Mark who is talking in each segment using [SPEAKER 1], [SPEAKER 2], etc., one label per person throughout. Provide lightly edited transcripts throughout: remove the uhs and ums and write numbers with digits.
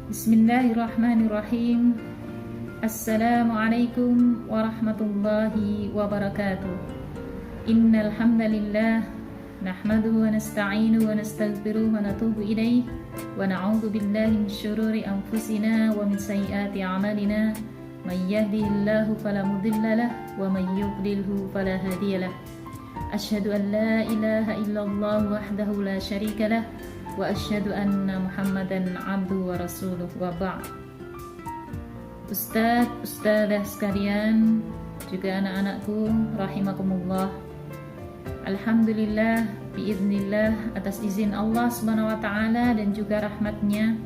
[SPEAKER 1] Bismillahirrahmanirrahim. Assalamualaikum warahmatullahi wabarakatuh. Innal hamdalillah nahmaduhu wa nasta'inuhu wa nastaghfiruhu wa natubu ilaih wa na'udzu billahi min syururi anfusina wa min sayyiati a'malina. May yahdihillahu fala mudilla lahu wa may yudlilhu fala hadiya lahu. Asyhadu an la ilaha illallah wahdahu la syarika lah wa asyhadu anna Muhammadan abduhu wa rasuluh wa ba'd. Ustadzah sekalian, juga anak-anakku rahimakumullah. Alhamdulillah, biiznillah, atas izin Allah Subhanahu wa taala dan juga rahmatnya,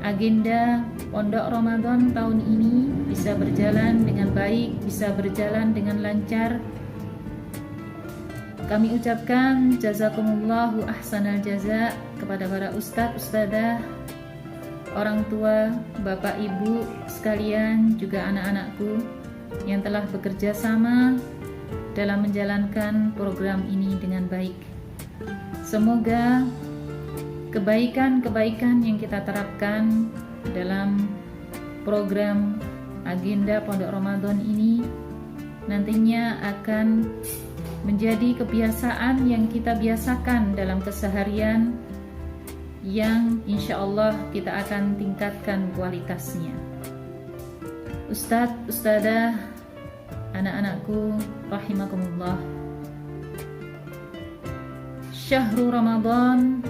[SPEAKER 1] agenda Pondok Ramadan tahun ini bisa berjalan dengan baik, bisa berjalan dengan lancar. Kami ucapkan jazakumullahu ahsanal jaza kepada para ustadz-ustadzah, orang tua, bapak ibu sekalian, juga anak-anakku yang telah bekerja sama dalam menjalankan program ini dengan baik. Semoga kebaikan-kebaikan yang kita terapkan dalam program agenda Pondok Ramadan ini nantinya akan menjadi kebiasaan yang kita biasakan dalam keseharian, yang insya Allah kita akan tingkatkan kualitasnya. Ustadz, ustadzah, anak-anakku rahimakumullah. Syahrul Ramadan,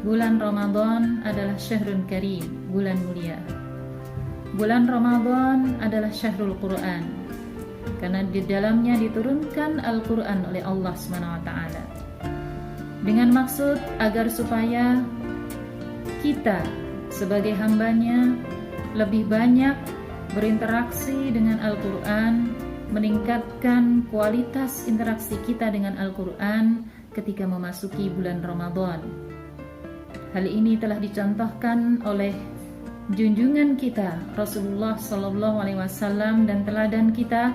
[SPEAKER 1] bulan Ramadan adalah syahrun karim, bulan mulia. Bulan Ramadan adalah syahrul Quran, karena di dalamnya diturunkan Al-Quran oleh Allah SWT, dengan maksud agar supaya kita sebagai hambanya lebih banyak berinteraksi dengan Al-Quran, meningkatkan kualitas interaksi kita dengan Al-Quran ketika memasuki bulan Ramadan. Hal ini telah dicontohkan oleh junjungan kita Rasulullah SAW dan teladan kita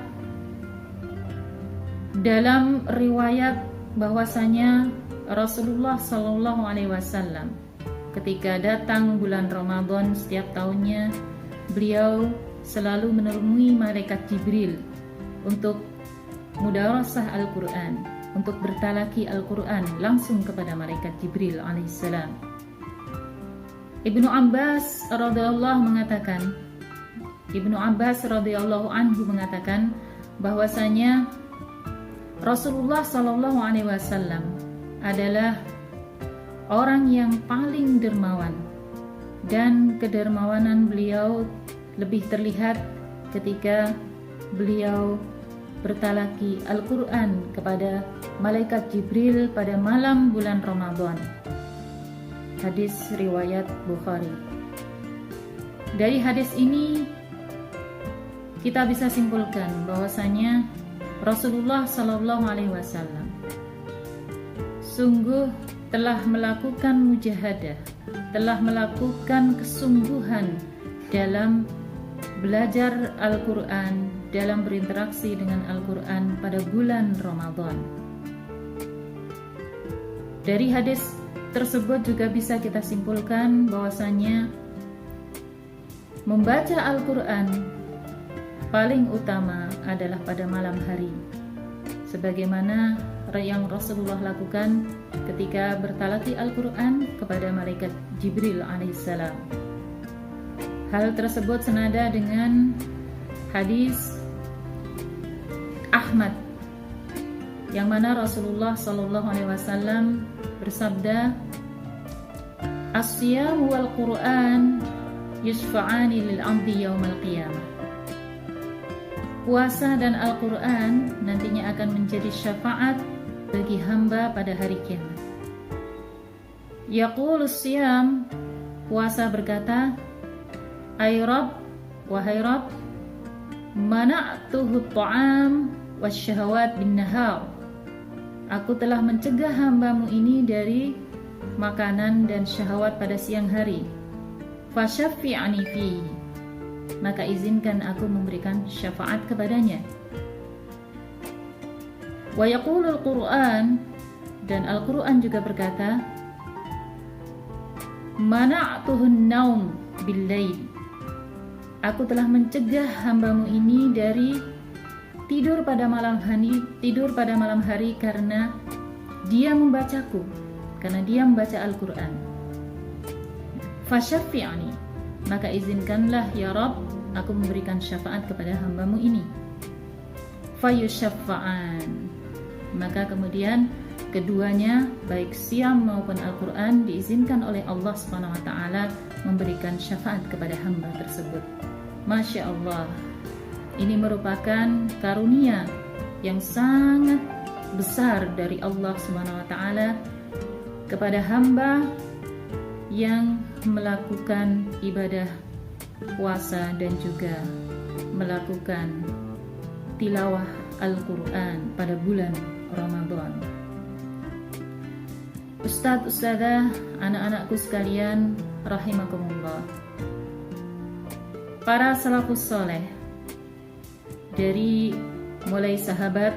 [SPEAKER 1] dalam riwayat bahwasanya Rasulullah SAW ketika datang bulan Ramadan setiap tahunnya, beliau selalu menemui malaikat Jibril untuk mudarasah Al-Quran, untuk bertalaki Al-Quran langsung kepada malaikat Jibril alaihissalam. Ibnu Abbas radhiyallahu anhu mengatakan bahwasanya Rasulullah SAW adalah orang yang paling dermawan, dan kedermawanan beliau lebih terlihat ketika beliau bertalaki Al-Quran kepada malaikat Jibril pada malam bulan Ramadan. Hadis riwayat Bukhari. Dari hadis ini kita bisa simpulkan bahwasanya Rasulullah SAW sungguh telah melakukan mujahadah, telah melakukan kesungguhan dalam belajar Al-Quran, dalam berinteraksi dengan Al-Quran pada bulan Ramadan. Dari hadis tersebut juga bisa kita simpulkan bahwasanya membaca Al-Quran paling utama adalah pada malam hari, sebagaimana yang Rasulullah lakukan ketika bertalaki Al-Quran kepada malaikat Jibril alaihissalam. Hal tersebut senada dengan hadis Ahmad, yang mana Rasulullah SAW bersabda, "As-siyam wal Quran yashfa'ani lil 'abdi yaumal qiyamah." Puasa dan Al-Quran nantinya akan menjadi syafaat bagi hamba pada hari kiamat. Yaqulus siyam, puasa berkata, "Ay Rabb, wahai Rabb, mana'tuhu ta'am wasyahawat bin nahar." Aku telah mencegah hambamu ini dari makanan dan syahwat pada siang hari. Fasyaffi'ani fihi, maka izinkan aku memberikan syafaat kepadanya. Wa yaqulul Qur'an, dan Al-Quran juga berkata, mana'tuhun naum bil-lail. Aku telah mencegah hamba-Mu ini dari tidur pada malam hari karena dia membacaku, karena dia membaca Al-Quran. Fasyafi'ani, maka izinkanlah ya Rabb, aku memberikan syafaat kepada hamba-Mu ini. Fayusyaffa'an, maka kemudian keduanya, baik Siam maupun Al-Quran, diizinkan oleh Allah SWT memberikan syafaat kepada hamba tersebut. Masya Allah, ini merupakan karunia yang sangat besar dari Allah SWT kepada hamba yang melakukan ibadah puasa dan juga melakukan tilawah Al-Quran pada bulan Ramadan. Ustadz, ustadzah, anak-anakku sekalian, rahimakumullah. Para salafus soleh, dari mulai sahabat,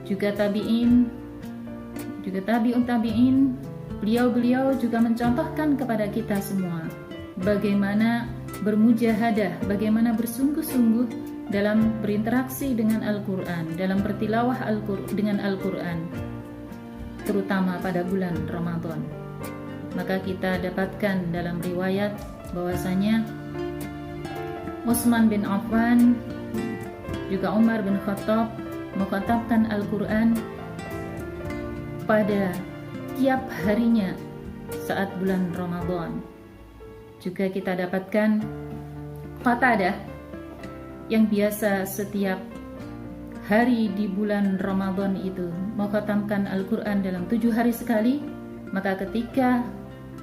[SPEAKER 1] juga tabi'in, juga tabi'un tabi'in, beliau juga mencontohkan kepada kita semua bagaimana bermujahadah, bagaimana bersungguh-sungguh dalam berinteraksi dengan Al-Quran, dalam bertilawah dengan Al-Quran, terutama pada bulan Ramadan. Maka kita dapatkan dalam riwayat bahwasanya Utsman bin Affan juga Umar bin Khattab mengkhatamkan Al-Quran pada tiap harinya saat bulan Ramadan. Juga kita dapatkan Qatadah yang biasa setiap hari di bulan Ramadan itu mengkhatamkan Al-Quran dalam 7 hari sekali, maka ketika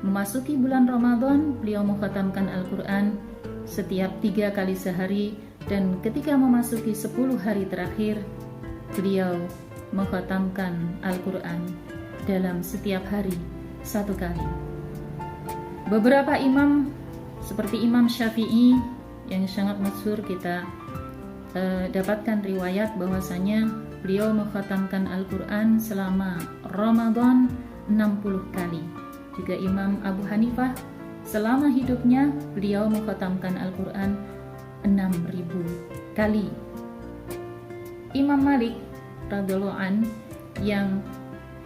[SPEAKER 1] memasuki bulan Ramadan beliau mengkhatamkan Al-Quran setiap 3 kali sehari, dan ketika memasuki 10 hari terakhir beliau mengkhatamkan Al-Quran dalam setiap hari 1 kali. Beberapa imam seperti Imam Syafi'i yang sangat masyhur kita dapatkan riwayat bahwasanya beliau mengkhatamkan Al-Quran selama Ramadan 60 kali. Juga Imam Abu Hanifah selama hidupnya beliau mengkhatamkan Al-Quran 6.000 kali. Imam Malik radhiyallahu an yang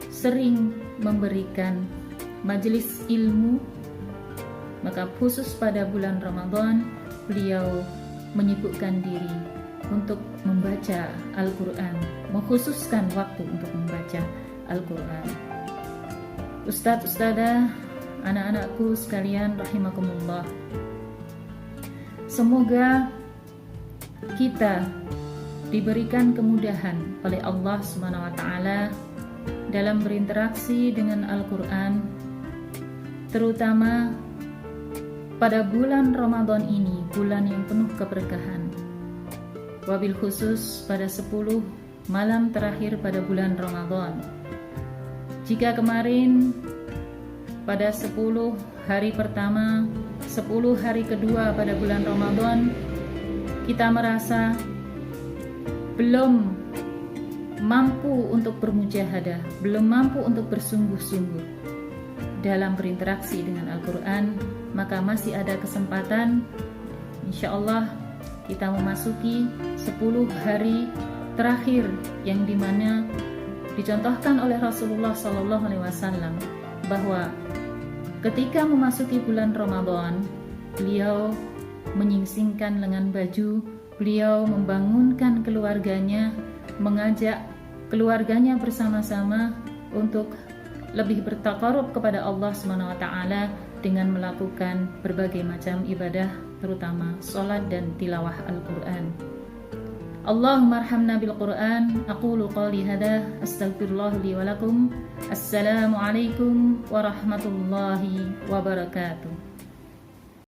[SPEAKER 1] sering memberikan majelis ilmu, maka khusus pada bulan Ramadan beliau menyibukkan diri untuk membaca Al-Quran, mengkhususkan waktu untuk membaca Al-Quran. Ustadz, ustadzah, anak-anakku sekalian rahimakumullah, semoga kita diberikan kemudahan oleh Allah SWT dalam berinteraksi dengan Al-Quran, terutama pada bulan Ramadan ini, bulan yang penuh keberkahan, wabil khusus pada 10 malam terakhir pada bulan Ramadan. Jika kemarin pada 10 hari pertama, 10 hari kedua pada bulan Ramadan kita merasa belum mampu untuk bermujahadah, belum mampu untuk bersungguh-sungguh dalam berinteraksi dengan Al-Quran, maka masih ada kesempatan insyaallah kita memasuki 10 hari terakhir yang dimana dicontohkan oleh Rasulullah SAW bahwa ketika memasuki bulan Ramadan beliau menyingsingkan lengan baju, beliau membangunkan keluarganya, mengajak keluarganya bersama-sama untuk lebih bertaqarrub kepada Allah SWT dengan melakukan berbagai macam ibadah, terutama sholat dan tilawah Al-Quran. Allahumma arhamna bil Quran. Aqulu qawli hadha, astaghfirullah li wa lakum. Assalamualaikum warahmatullahi wabarakatuh.